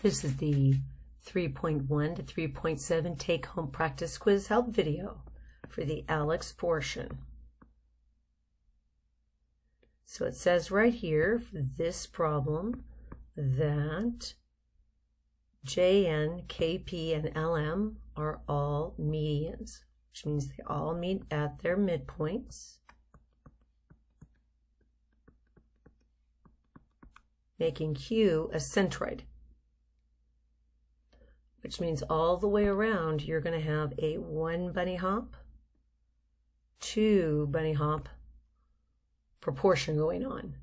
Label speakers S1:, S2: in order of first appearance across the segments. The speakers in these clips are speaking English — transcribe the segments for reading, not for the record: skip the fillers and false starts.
S1: This is the 3.1 to 3.7 take-home practice quiz help video for the ALEKS portion. So it says right here for this problem that JN, KP, and LM are all medians, which means they all meet at their midpoints, making Q a centroid, which means all the way around you're going to have a 1 bunny hop, 2 bunny hop proportion going on.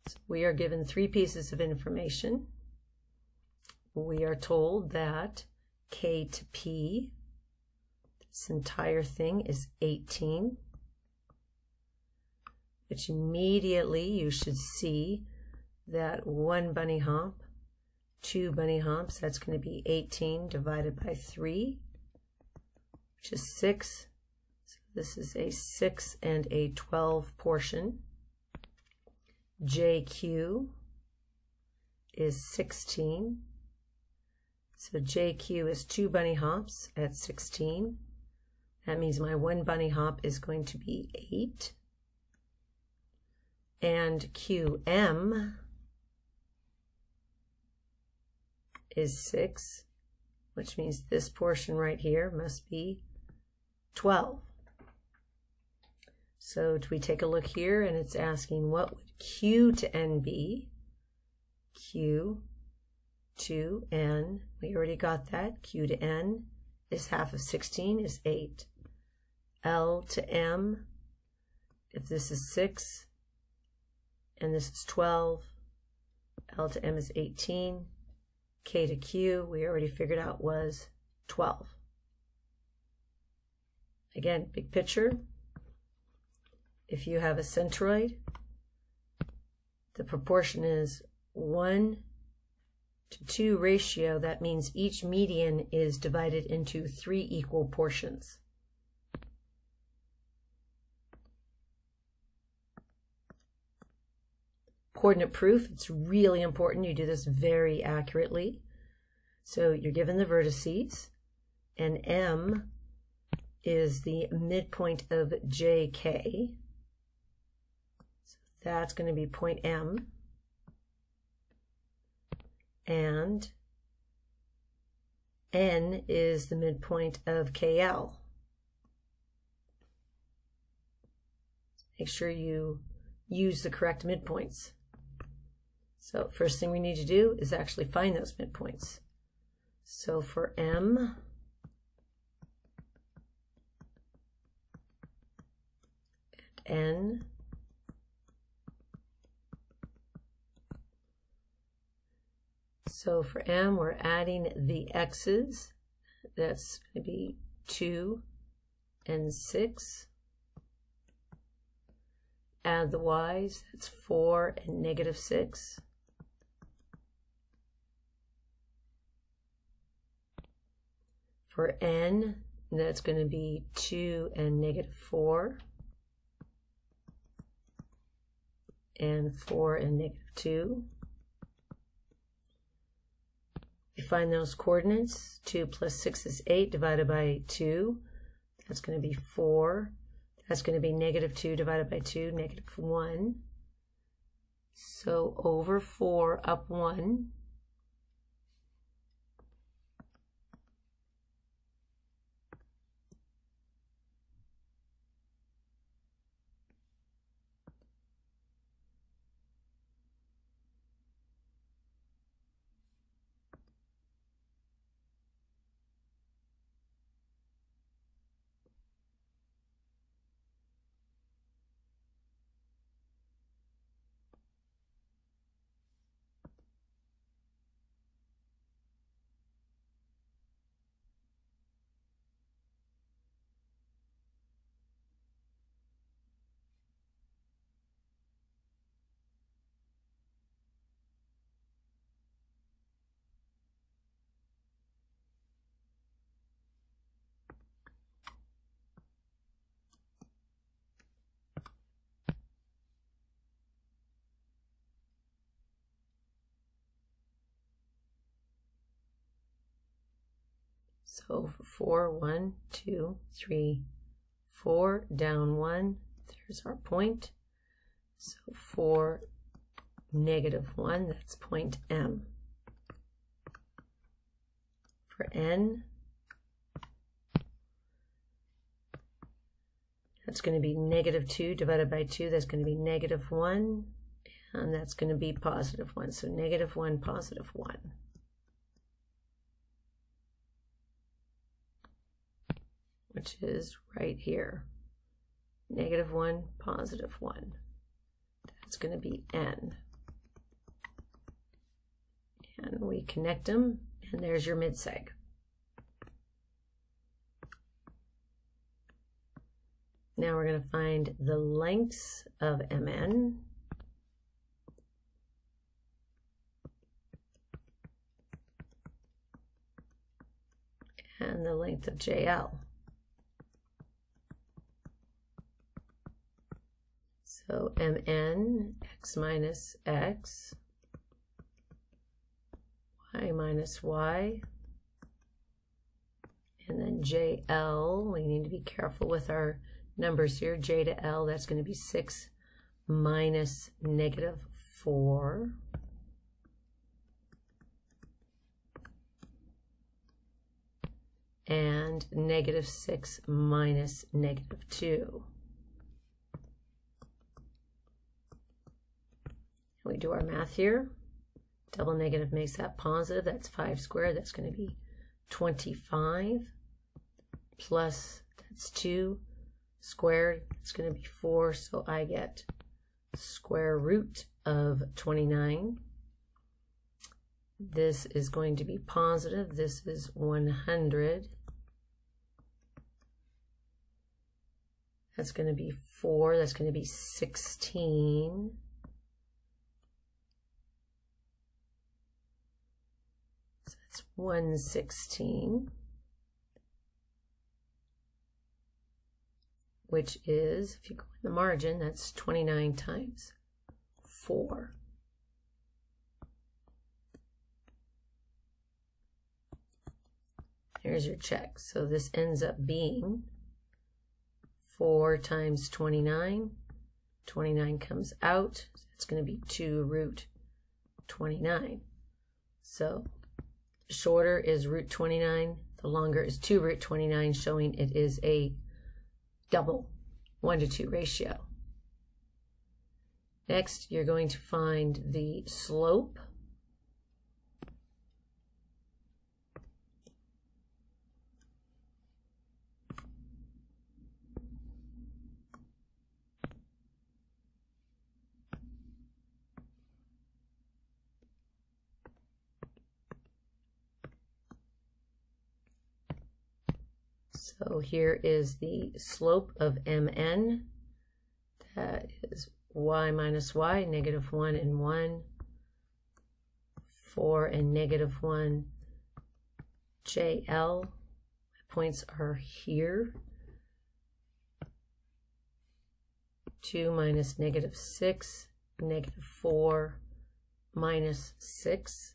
S1: So we are given 3 pieces of information. We are told that K to P, this entire thing is 18, which immediately you should see that 1 bunny hop, 2 bunny hops, that's going to be 18 divided by 3, which is 6. So this is a 6 and a 12 portion. JQ is 16. So JQ is 2 bunny hops at 16. That means my 1 bunny hop is going to be 8. And QM is 6, which means this portion right here must be 12. So do we take a look here, and it's asking what would Q to N be? Q to N, we already got that. Q to N is half of 16 is 8. L to M, if this is 6 and this is 12, L to M is 18. K to Q, we already figured out was 12. Again, big picture. If you have a centroid, the proportion is 1 to 2 ratio. That means each median is divided into 3 equal portions. Coordinate proof, it's really important you do this very accurately. So you're given the vertices, and M is the midpoint of JK. So that's going to be point M. And N is the midpoint of KL. Make sure you use the correct midpoints. So first thing we need to do is actually find those midpoints. So for M, and N, so for M we're adding the X's. That's going to be 2 and 6. Add the Y's, that's 4 and negative 6. For N, that's going to be 2 and negative 4. And 4 and negative 2. You find those coordinates. 2 plus 6 is 8 divided by 2. That's going to be 4. That's going to be negative 2 divided by 2, negative 1. So over 4 up 1. So 4, 1, 2, 3, 4, down 1, there's our point. So 4, negative 1, that's point M. For N, that's going to be negative 2 divided by 2, that's going to be negative 1, and that's going to be positive 1. So negative 1, positive 1. Which is right here. Negative 1, positive 1. That's going to be N. And we connect them, and there's your midseg. Now we're going to find the lengths of MN. And the length of JL. So MN, x minus x, y minus y, and then JL, we need to be careful with our numbers here, J to L, that's going to be 6 minus negative 4. And negative 6 minus negative 2. We do our math here. Double negative makes that positive. That's 5 squared. That's going to be 25. Plus, that's 2 squared. It's going to be 4. So I get square root of 29. This is going to be positive. This is 100. That's going to be 4. That's going to be 16. So that's 116. Which is, if you go in the margin, that's 29 times 4. Here's your check. So this ends up being 4 times 29. 29 comes out. So it's going to be 2 root 29. So the shorter is root 29. The longer is 2 root 29, showing it is a double 1-to-2 ratio. Next, you're going to find the slope. So here is the slope of MN. That is y minus y, negative 1 and 1, 4 and negative 1, JL. My points are here. 2 minus negative 6, negative 4, minus 6.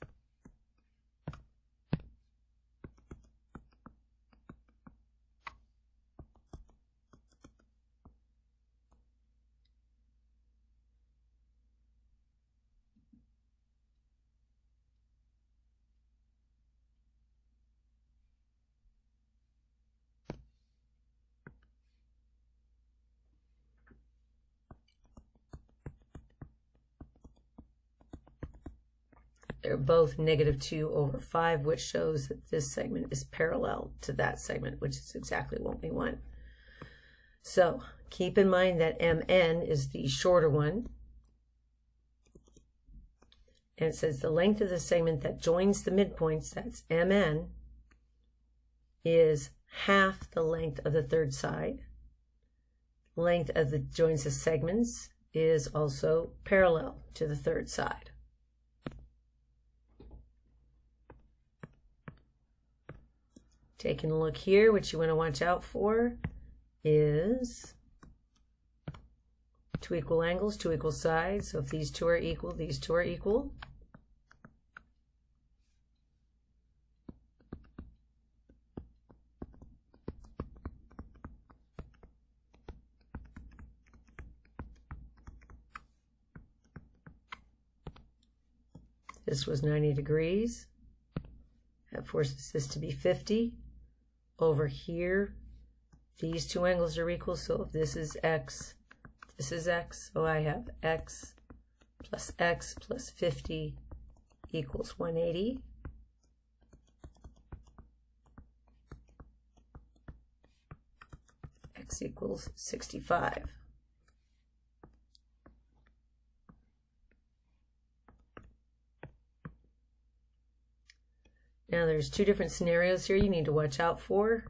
S1: They're both negative 2 over 5, which shows that this segment is parallel to that segment, which is exactly what we want. So keep in mind that MN is the shorter one. And it says the length of the segment that joins the midpoints, that's MN, is half the length of the third side. Length of the joins the segments is also parallel to the third side. Taking a look here, what you want to watch out for is 2 equal angles, 2 equal sides. So if these two are equal, these two are equal. This was 90 degrees. That forces this to be 50. Over here, these two angles are equal, so if this is x, this is x, so I have x plus 50 equals 180. X equals 65. Now there's two different scenarios here you need to watch out for.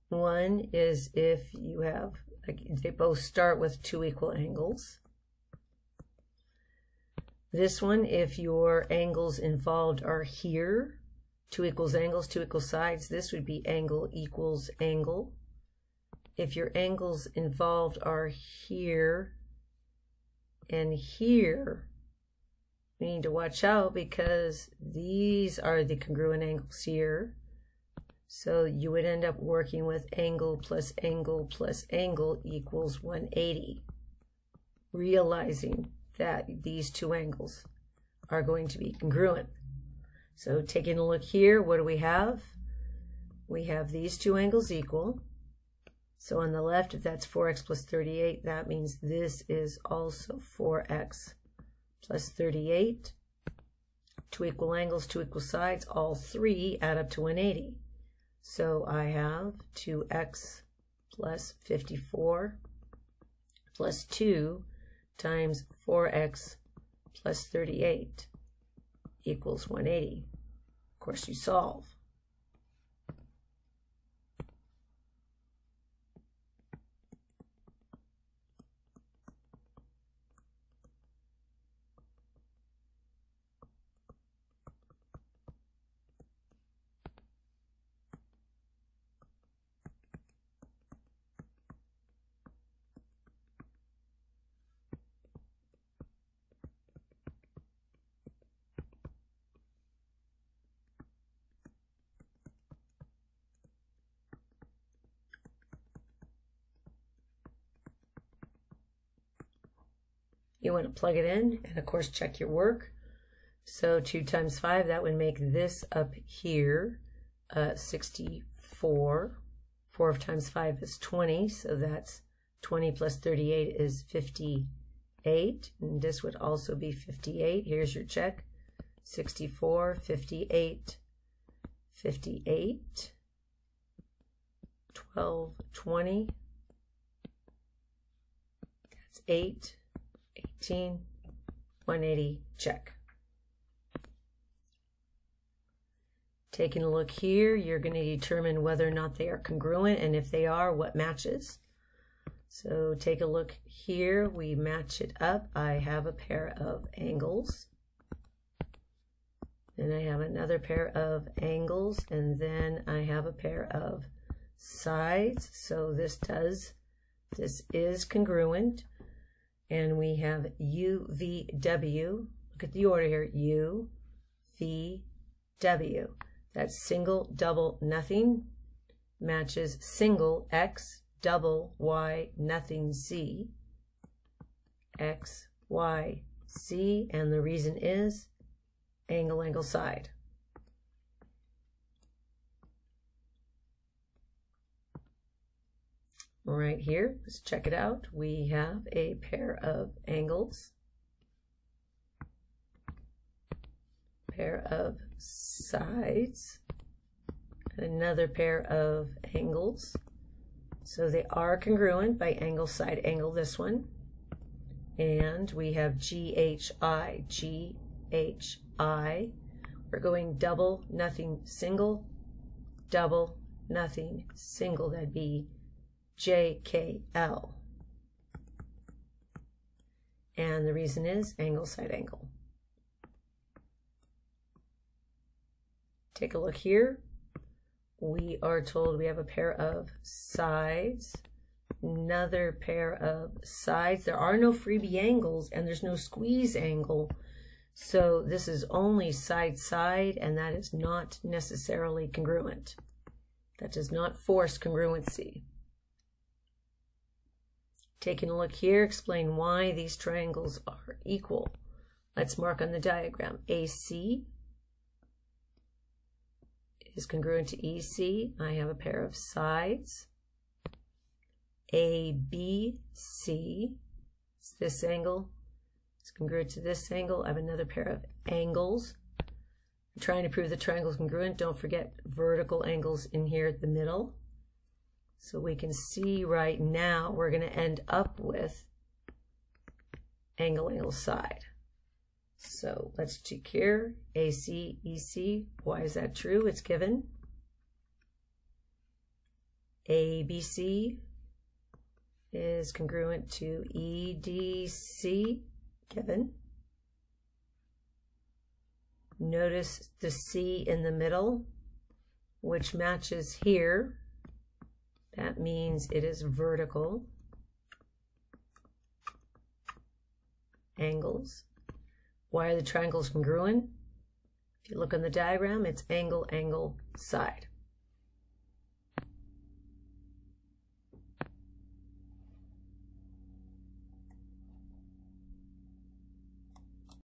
S1: One is if you have, they both start with two equal angles. This one, if your angles involved are here, 2 equals angles, 2 equal sides, this would be angle equals angle. If your angles involved are here and here, we need to watch out because these are the congruent angles here. So you would end up working with angle plus angle plus angle equals 180, realizing that these two angles are going to be congruent. So taking a look here, what do we have? We have these two angles equal. So on the left, if that's 4x plus 38, that means this is also 4x plus 38. 2 equal angles, 2 equal sides, all three add up to 180. So I have 2x plus 54 plus 2 times 4x plus 38 equals 180. Of course, you solve. You want to plug it in and of course check your work. So 2 times 5, that would make this up here 64. 4 times 5 is 20, so that's 20 plus 38 is 58. And this would also be 58. Here's your check. 64, 58, 58, 12, 20. That's 8. 18, 180, check. Taking a look here, you're going to determine whether or not they are congruent, and if they are, what matches. So take a look here, we match it up. I have a pair of angles. Then I have another pair of angles, and then I have a pair of sides. So this is congruent. And we have U, V, W. Look at the order here. U, V, W. That's single, double, nothing. Matches single, X, double, Y, nothing, Z. X, Y, Z. And the reason is angle, angle, side. Right here, let's check it out. We have a pair of angles, pair of sides, and another pair of angles. So they are congruent by angle, side, angle, this one. And we have GHI, GHI. We're going double, nothing, single, double, nothing, single. That'd be JKL. And the reason is angle, side, angle. Take a look here. We are told we have a pair of sides, another pair of sides. There are no freebie angles and there's no squeeze angle. So this is only side, side, and that is not necessarily congruent. That does not force congruency. Taking a look here, explain why these triangles are equal. Let's mark on the diagram. AC is congruent to EC. I have a pair of sides. ABC, it's this angle. It's congruent to this angle. I have another pair of angles. I'm trying to prove the triangle is congruent. Don't forget vertical angles in here at the middle. So we can see right now we're going to end up with angle, angle, side. So let's check here. AC, EC. Why is that true? It's given. ABC is congruent to EDC, given. Notice the C in the middle, which matches here. That means it is vertical. Angles. Why are the triangles congruent? If you look on the diagram, it's angle, angle, side.